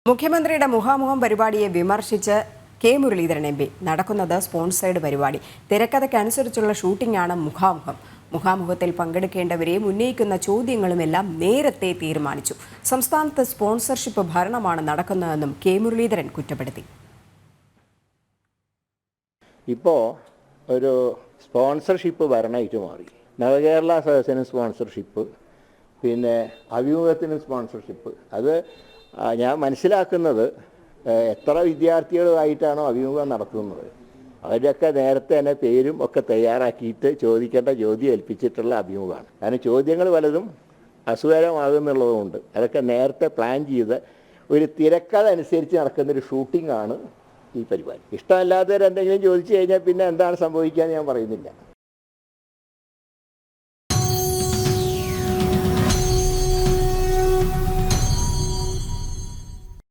മുഖ്യമന്ത്രിയുടെ മുഖാമുഖം പരിപാടിയെ വിമർശിച്ച് കെ മുരളീധരൻ എം പി. നടക്കുന്നത് സ്പോൺസേഡ് പരിപാടി. തിരക്കഥയ്ക്കനുസരിച്ചുള്ള ഷൂട്ടിംഗാണ് മുഖാമുഖം. മുഖാമുഖത്തിൽ പങ്കെടുക്കേണ്ടവരെയും ഉന്നയിക്കുന്ന ചോദ്യങ്ങളുമെല്ലാം നേരത്തെ തീരുമാനിച്ചു. സംസ്ഥാനത്ത് സ്പോൺസർഷിപ്പ് ഭരണമാണ് നടക്കുന്നതെന്നും കെ മുരളീധരൻ കുറ്റപ്പെടുത്തി. ഇപ്പോൾ ഒരു സ്പോൺസർഷിപ്പ് ഭരണമായിട്ട് മാറി. നവകേരള സദസ്സിന് സ്പോൺസർഷിപ്പ്, പിന്നെ അഭിമുഖത്തിന് സ്പോൺസർഷിപ്പ്. അത് ഞാൻ മനസ്സിലാക്കുന്നത് എത്ര വിദ്യാർത്ഥികളുമായിട്ടാണോ അഭിമുഖം നടത്തുന്നത് അവരൊക്കെ നേരത്തെ തന്നെ പേരും ഒക്കെ തയ്യാറാക്കിയിട്ട് ചോദിക്കേണ്ട ചോദ്യം ഏൽപ്പിച്ചിട്ടുള്ള അഭിമുഖമാണ്. കാരണം ചോദ്യങ്ങൾ പലതും അസുഖകരമാകുന്നുള്ളതുകൊണ്ട് അതൊക്കെ നേരത്തെ പ്ലാൻ ചെയ്ത് ഒരു തിരക്കഥ അനുസരിച്ച് നടക്കുന്നൊരു ഷൂട്ടിംഗാണ് ഈ പരിപാടി. ഇഷ്ടമല്ലാത്തവരെന്തെങ്കിലും ചോദിച്ചു കഴിഞ്ഞാൽ പിന്നെ എന്താണ് സംഭവിക്കുക എന്ന് ഞാൻ പറയുന്നില്ല.